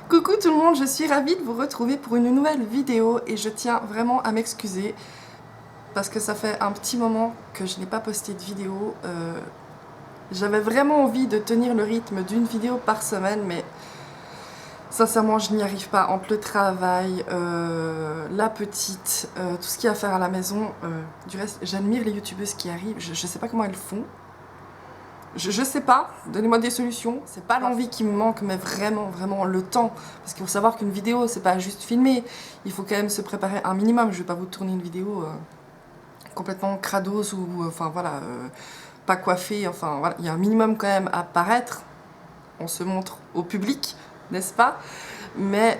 Coucou tout le monde, je suis ravie de vous retrouver pour une nouvelle vidéo et je tiens vraiment à m'excuser parce que ça fait un petit moment que je n'ai pas posté de vidéo. J'avais vraiment envie de tenir le rythme d'une vidéo par semaine, mais sincèrement je n'y arrive pas entre le travail, la petite, tout ce qu'il y a à faire à la maison. Du reste, j'admire les youtubeuses qui arrivent, je sais pas comment elles font. Je sais pas, donnez-moi des solutions. C'est pas l'envie qui me manque, mais vraiment le temps. Parce qu'il faut savoir qu'une vidéo, c'est pas juste filmer. Il faut quand même se préparer un minimum. Je vais pas vous tourner une vidéo complètement crados ou enfin voilà, pas coiffée. Enfin voilà, il y a un minimum quand même à paraître. On se montre au public, n'est-ce pas? Mais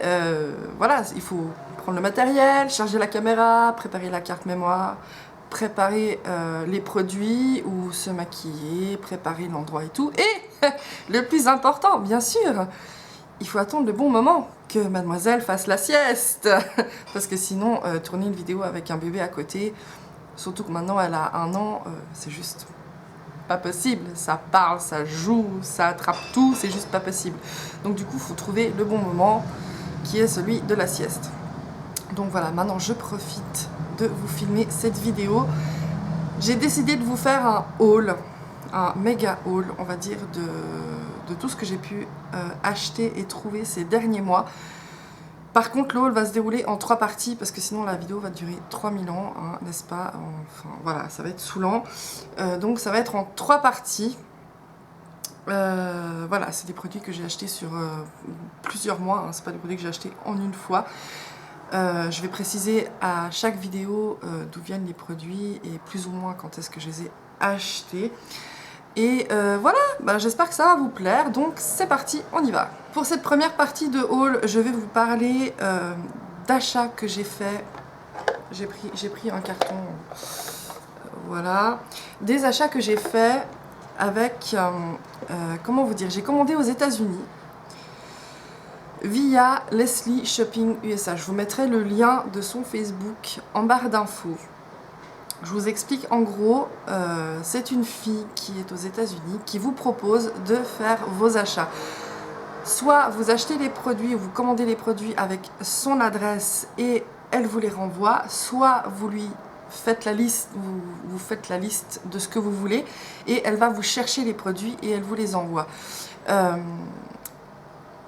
voilà, il faut prendre le matériel, charger la caméra, préparer la carte mémoire, préparer les produits ou se maquiller, préparer l'endroit et tout. Et le plus important, bien sûr, il faut attendre le bon moment que mademoiselle fasse la sieste. Parce que sinon, tourner une vidéo avec un bébé à côté, surtout que maintenant elle a 1 an, c'est juste pas possible. Ça parle, ça joue, ça attrape tout, c'est juste pas possible. Donc du coup, il faut trouver le bon moment qui est celui de la sieste. Donc voilà, maintenant je profite de vous filmer cette vidéo. J'ai décidé de vous faire un haul, un méga haul, on va dire, de tout ce que j'ai pu acheter et trouver ces derniers mois. Par contre, le haul va se dérouler en 3 parties parce que sinon la vidéo va durer 3000 ans, hein, n'est-ce pas? Enfin voilà, ça va être saoulant. Donc ça va être en 3 parties. Voilà, c'est des produits que j'ai achetés sur plusieurs mois, hein, c'est pas des produits que j'ai achetés en une fois. Je vais préciser à chaque vidéo d'où viennent les produits et plus ou moins quand est-ce que je les ai achetés. Et voilà, bah, j'espère que ça va vous plaire, donc c'est parti, on y va. Pour cette première partie de haul, je vais vous parler d'achats que j'ai fait. J'ai pris un carton, voilà. Des achats que j'ai fait avec, comment vous dire, j'ai commandé aux États-Unis via Leslie Shopping USA. Je vous mettrai le lien de son Facebook en barre d'infos. Je vous explique en gros, c'est une fille qui est aux États-Unis qui vous propose de faire vos achats. Soit vous achetez les produits ou vous commandez les produits avec son adresse et elle vous les renvoie, soit vous lui faites la liste, vous faites la liste de ce que vous voulez et elle va vous chercher les produits et elle vous les envoie.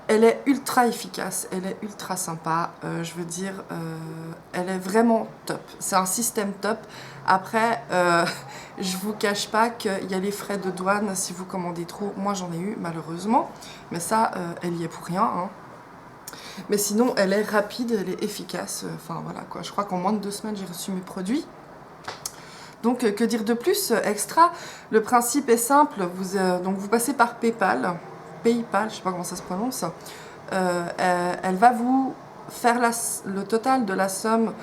Elle est ultra efficace, elle est ultra sympa, je veux dire, elle est vraiment top. C'est un système top. Après, je vous cache pas qu'il y a les frais de douane si vous commandez trop. Moi j'en ai eu malheureusement, mais ça, elle y est pour rien, hein. Mais sinon, elle est rapide, elle est efficace, enfin voilà quoi. Je crois qu'en moins de 2 semaines, j'ai reçu mes produits. Donc que dire de plus extra? Le principe est simple, donc vous passez par PayPal, je ne sais pas comment ça se prononce, elle va vous faire le total de la somme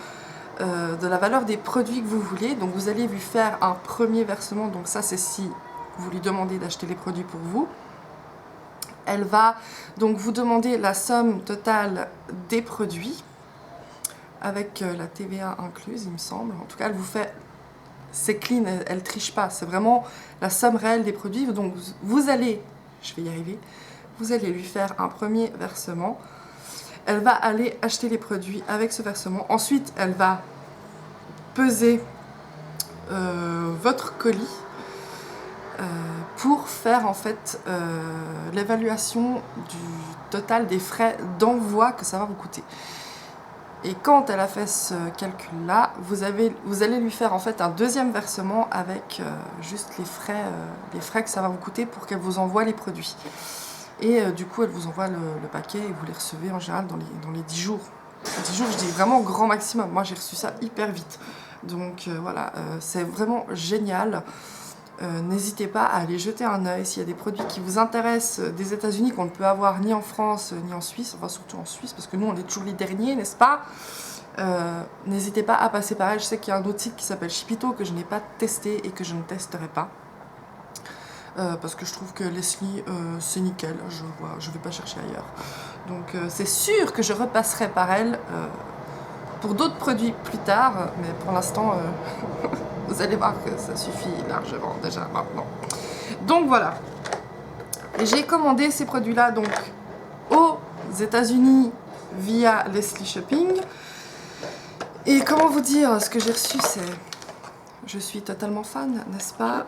de la valeur des produits que vous voulez. Donc vous allez lui faire un premier versement, donc ça c'est si vous lui demandez d'acheter les produits pour vous. Elle va donc vous demander la somme totale des produits, avec la TVA incluse il me semble. En tout cas elle vous fait, c'est clean, elle triche pas, c'est vraiment la somme réelle des produits. Donc vous allez, je vais y arriver, vous allez lui faire un premier versement. Elle va aller acheter les produits avec ce versement. Ensuite, elle va peser votre colis pour faire en fait l'évaluation du total des frais d'envoi que ça va vous coûter. Et quand elle a fait ce calcul-là, vous allez lui faire en fait un deuxième versement avec juste les frais que ça va vous coûter pour qu'elle vous envoie les produits. Et du coup, elle vous envoie le paquet et vous les recevez en général dans les 10 jours. 10 jours, je dis vraiment grand maximum. Moi, j'ai reçu ça hyper vite. Donc voilà, c'est vraiment génial. N'hésitez pas à aller jeter un œil s'il y a des produits qui vous intéressent des États-Unis qu'on ne peut avoir ni en France ni en Suisse, enfin surtout en Suisse parce que nous on est toujours les derniers, n'est-ce pas? N'hésitez pas à passer par elle. Je sais qu'il y a un autre site qui s'appelle Shipito que je n'ai pas testé et que je ne testerai pas parce que je trouve que Leslie c'est nickel, je vais pas chercher ailleurs. Donc c'est sûr que je repasserai par elle pour d'autres produits plus tard, mais pour l'instant vous allez voir que ça suffit largement déjà maintenant. Donc voilà, j'ai commandé ces produits là donc aux États-Unis via Leslie Shopping. Et comment vous dire, ce que j'ai reçu, c'est... Je suis totalement fan, n'est-ce pas?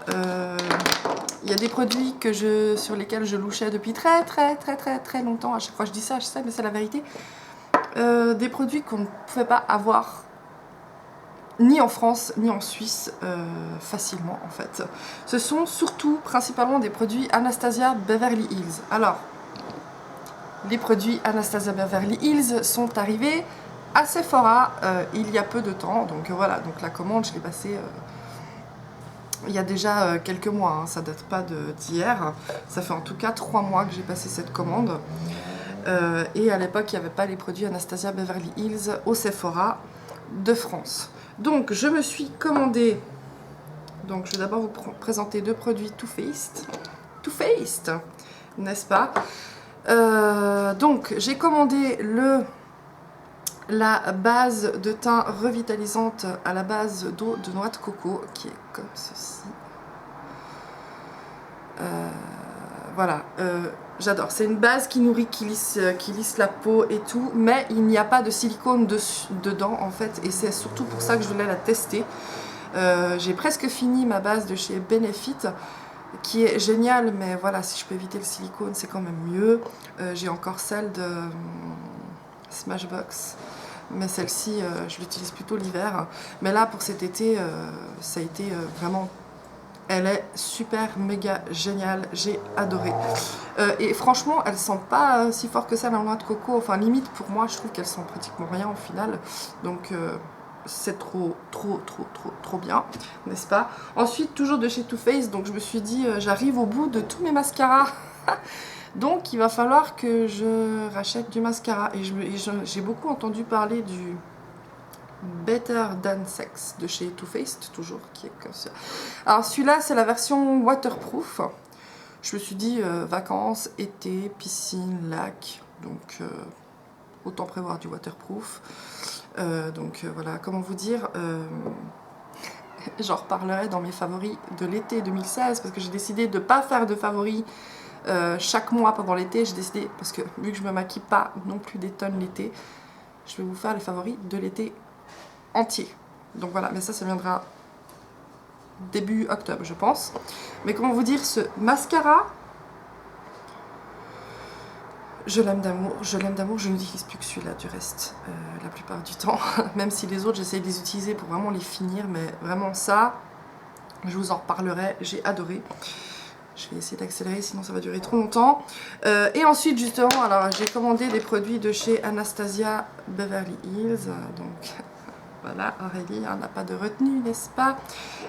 Il y a des produits sur lesquels je louchais depuis très longtemps. À chaque fois je dis ça, je sais, mais c'est la vérité. Des produits qu'on ne pouvait pas avoir ni en France ni en Suisse facilement en fait. Ce sont surtout principalement des produits Anastasia Beverly Hills. Alors, les produits Anastasia Beverly Hills sont arrivés à Sephora il y a peu de temps, donc voilà, donc la commande je l'ai passée il y a déjà quelques mois, hein, ça date pas d'hier, ça fait en tout cas 3 mois que j'ai passé cette commande et à l'époque il n'y avait pas les produits Anastasia Beverly Hills au Sephora de France. Donc je me suis commandé, donc je vais d'abord vous présenter 2 produits Too Faced, n'est-ce pas? Donc j'ai commandé la base de teint revitalisante à la base d'eau de noix de coco qui est comme ceci. Voilà, j'adore. C'est une base qui nourrit, qui lisse la peau et tout, mais il n'y a pas de silicone dedans en fait, et c'est surtout pour ça que je voulais la tester. J'ai presque fini ma base de chez Benefit, qui est géniale, mais voilà, si je peux éviter le silicone, c'est quand même mieux. J'ai encore celle de Smashbox, mais celle-ci, je l'utilise plutôt l'hiver. Mais là, pour cet été, ça a été vraiment... Elle est super, méga géniale, j'ai adoré. Et franchement, elle sent pas si fort que ça la noix de coco. Enfin, limite, pour moi, je trouve qu'elle sent pratiquement rien au final. Donc... c'est trop bien, n'est-ce pas? Ensuite, toujours de chez Too Faced, donc je me suis dit, j'arrive au bout de tous mes mascaras. Donc, il va falloir que je rachète du mascara. Et j'ai beaucoup entendu parler du Better Than Sex de chez Too Faced, toujours, qui est comme ça. Alors, celui-là, c'est la version waterproof. Je me suis dit, vacances, été, piscine, lac, donc autant prévoir du waterproof. Voilà, comment vous dire, j'en reparlerai dans mes favoris de l'été 2016 parce que j'ai décidé de ne pas faire de favoris chaque mois pendant l'été. J'ai décidé, parce que vu que je ne me maquille pas non plus des tonnes l'été, je vais vous faire les favoris de l'été entier. Donc voilà, mais ça viendra début octobre je pense. Mais comment vous dire, ce mascara, je l'aime d'amour, je n'utilise plus que celui-là du reste, la plupart du temps, même si les autres j'essaie de les utiliser pour vraiment les finir, mais vraiment ça, je vous en reparlerai, j'ai adoré. Je vais essayer d'accélérer, sinon ça va durer trop longtemps. Et ensuite justement, alors j'ai commandé des produits de chez Anastasia Beverly Hills, donc voilà, Aurélie, on n'a pas de retenue, n'est-ce pas?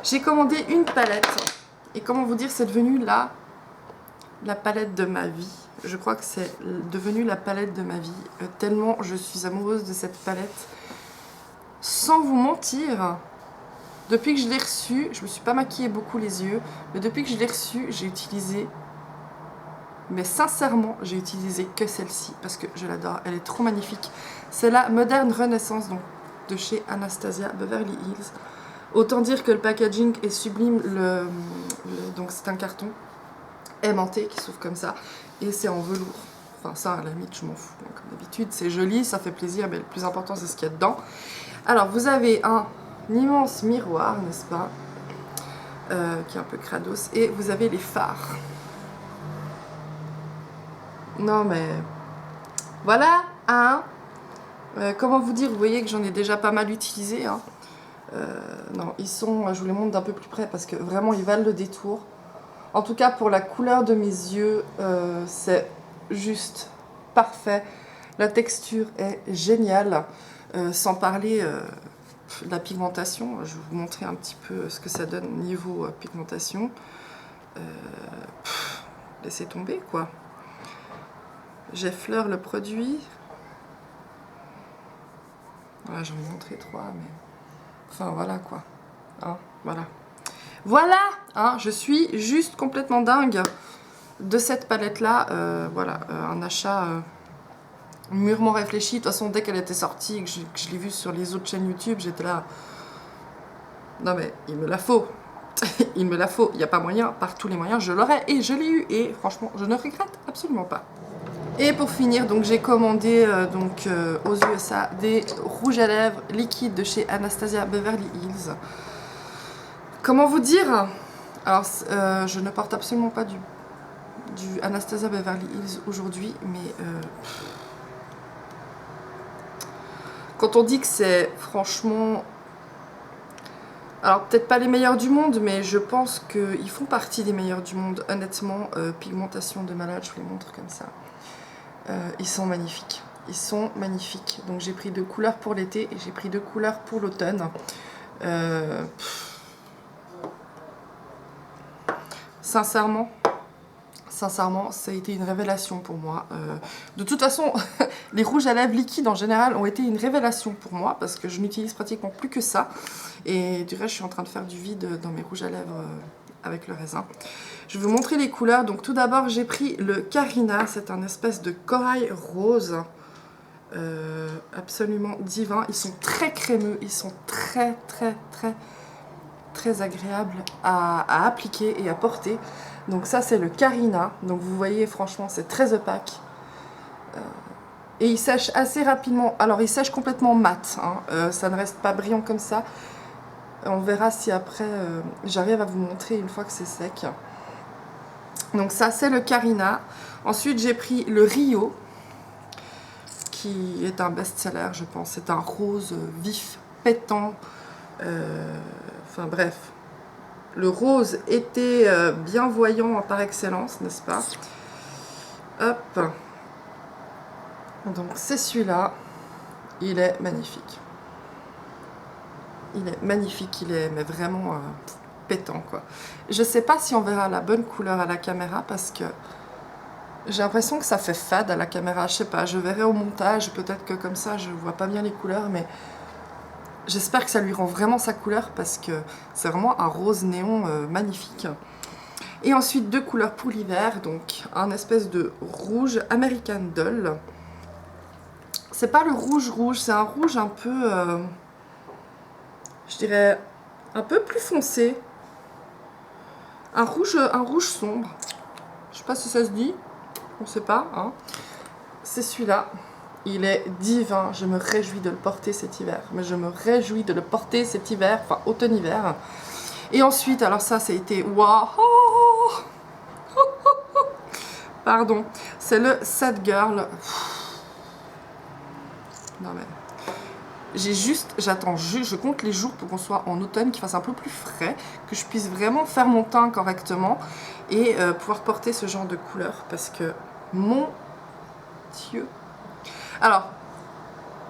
J'ai commandé une palette, et comment vous dire, c'est devenu la palette de ma vie. Je crois que c'est devenu la palette de ma vie, tellement je suis amoureuse de cette palette. Sans vous mentir, depuis que je l'ai reçue, je me suis pas maquillée beaucoup les yeux, mais depuis que je l'ai reçue, j'ai utilisé, mais sincèrement, j'ai utilisé que celle-ci, parce que je l'adore, elle est trop magnifique. C'est la Modern Renaissance, donc de chez Anastasia Beverly Hills. Autant dire que le packaging est sublime, donc c'est un carton aimanté qui s'ouvre comme ça et c'est en velours. Enfin ça à la limite je m'en fous, donc, comme d'habitude c'est joli, ça fait plaisir, mais le plus important c'est ce qu'il y a dedans. Alors vous avez un immense miroir, n'est-ce pas, qui est un peu crados, et vous avez les phares. Non mais voilà, hein. Comment vous dire, vous voyez que j'en ai déjà pas mal utilisé, hein. Non, ils sont, je vous les montre d'un peu plus près parce que vraiment ils valent le détour. En tout cas pour la couleur de mes yeux, c'est juste parfait. La texture est géniale, sans parler de la pigmentation. Je vais vous montrer un petit peu ce que ça donne niveau pigmentation. Laissez tomber quoi. J'effleure le produit. Voilà, j'en ai montré 3, mais... Enfin, voilà, quoi. Hein, voilà. Voilà, hein, je suis juste complètement dingue de cette palette-là. Voilà, un achat mûrement réfléchi. De toute façon, dès qu'elle était sortie, que je l'ai vue sur les autres chaînes YouTube, j'étais là... Non, mais il me la faut. Il me la faut. Il n'y a pas moyen. Par tous les moyens, je l'aurais. Et je l'ai eu. Et franchement, je ne regrette absolument pas. Et pour finir, donc j'ai commandé aux USA des rouges à lèvres liquides de chez Anastasia Beverly Hills. Comment vous dire? Alors, je ne porte absolument pas du Anastasia Beverly Hills aujourd'hui, mais quand on dit que c'est franchement... Alors peut-être pas les meilleurs du monde, mais je pense qu'ils font partie des meilleurs du monde, honnêtement. Pigmentation de malade, je vous les montre comme ça. Ils sont magnifiques. Ils sont magnifiques. Donc j'ai pris 2 couleurs pour l'été et j'ai pris 2 couleurs pour l'automne. Sincèrement, ça a été une révélation pour moi. De toute façon, les rouges à lèvres liquides en général ont été une révélation pour moi parce que je n'utilise pratiquement plus que ça. Et du reste, je suis en train de faire du vide dans mes rouges à lèvres avec le raisin. Je vais vous montrer les couleurs. Donc tout d'abord, j'ai pris le Carina. C'est un espèce de corail rose. Absolument divin. Ils sont très crémeux. Ils sont très agréables à appliquer et à porter. Donc ça c'est le Carina, donc vous voyez franchement c'est très opaque et il sèche assez rapidement. Alors il sèche complètement mat, hein. Ça ne reste pas brillant comme ça. On verra si après j'arrive à vous montrer une fois que c'est sec. Donc ça c'est le Carina. Ensuite j'ai pris le Rio qui est un best-seller je pense. C'est un rose vif, pétant, enfin bref. Le rose était bienvoyant par excellence, n'est-ce pas? Hop. Donc c'est celui-là. Il est magnifique. Il est magnifique, il est mais vraiment pétant quoi. Je sais pas si on verra la bonne couleur à la caméra parce que j'ai l'impression que ça fait fade à la caméra. Je sais pas, je verrai au montage. Peut-être que comme ça je vois pas bien les couleurs, mais... J'espère que ça lui rend vraiment sa couleur parce que c'est vraiment un rose néon magnifique. Et ensuite 2 couleurs pour l'hiver, donc un espèce de rouge American Doll. C'est pas le rouge rouge, c'est un rouge un peu, je dirais, un peu plus foncé. Un rouge sombre. Je sais pas si ça se dit, on sait pas, hein. C'est celui-là. Il est divin, je me réjouis de le porter cet hiver. Mais je me réjouis de le porter cet hiver, enfin automne-hiver. Et ensuite, alors ça a été waouh. Pardon, c'est le Sad Girl. Non mais... je compte les jours pour qu'on soit en automne, qu'il fasse un peu plus frais, que je puisse vraiment faire mon teint correctement et pouvoir porter ce genre de couleur. Parce que, mon Dieu... Alors,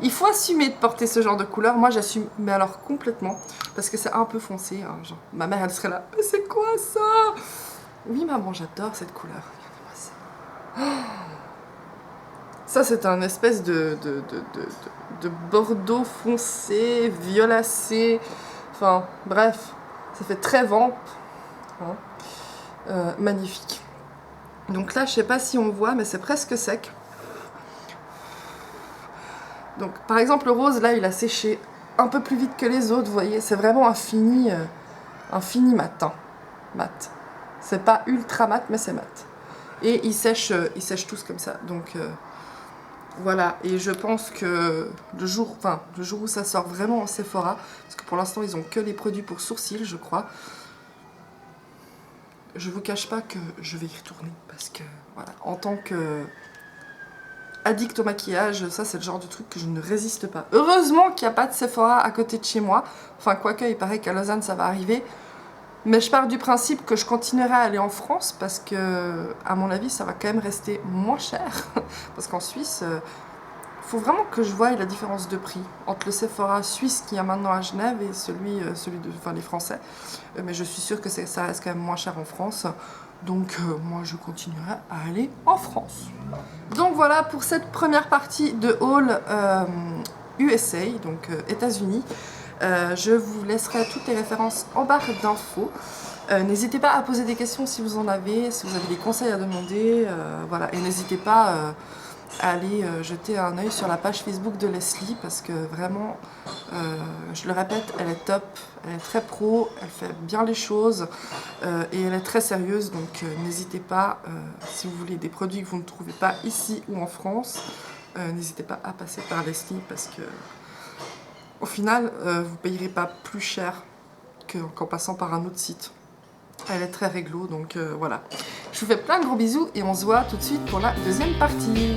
il faut assumer de porter ce genre de couleur. Moi, j'assume, mais alors complètement, parce que c'est un peu foncé. Hein, genre, ma mère, elle serait là. Mais c'est quoi ça? Oui, maman, j'adore cette couleur. Regardez-moi ça. Ça, c'est un espèce de bordeaux foncé, violacé. Enfin, bref, ça fait très vamp. Hein. Magnifique. Donc là, je sais pas si on voit, mais c'est presque sec. Donc, par exemple, le rose, là, il a séché un peu plus vite que les autres, vous voyez. C'est vraiment un fini mat. Hein. Mat. C'est pas ultra mat, mais c'est mat. Et ils sèchent tous comme ça. Donc, voilà. Et je pense que le jour où ça sort vraiment en Sephora, parce que pour l'instant, ils ont que les produits pour sourcils, je crois. Je vous cache pas que je vais y retourner. Parce que, voilà, en tant que... addict au maquillage, ça c'est le genre de truc que je ne résiste pas. Heureusement qu'il n'y a pas de Sephora à côté de chez moi. Enfin, quoique, il paraît qu'à Lausanne ça va arriver. Mais je pars du principe que je continuerai à aller en France parce que, à mon avis, ça va quand même rester moins cher. Parce qu'en Suisse, il faut vraiment que je voie la différence de prix entre le Sephora suisse qu'il y a maintenant à Genève et celui les Français. Mais je suis sûre que ça reste quand même moins cher en France. Donc moi je continuerai à aller en France. Donc voilà pour cette première partie de haul USA, donc États-Unis. Je vous laisserai toutes les références en barre d'infos. N'hésitez pas à poser des questions si vous en avez, si vous avez des conseils à demander. Voilà. Et n'hésitez pas à aller jeter un œil sur la page Facebook de Leslie parce que vraiment, je le répète, elle est top, elle est très pro, elle fait bien les choses et elle est très sérieuse, donc n'hésitez pas, si vous voulez des produits que vous ne trouvez pas ici ou en France, n'hésitez pas à passer par Leslie parce que au final, vous ne payerez pas plus cher qu'en passant par un autre site. Elle est très réglo, donc voilà. Je vous fais plein de gros bisous et on se voit tout de suite pour la deuxième partie.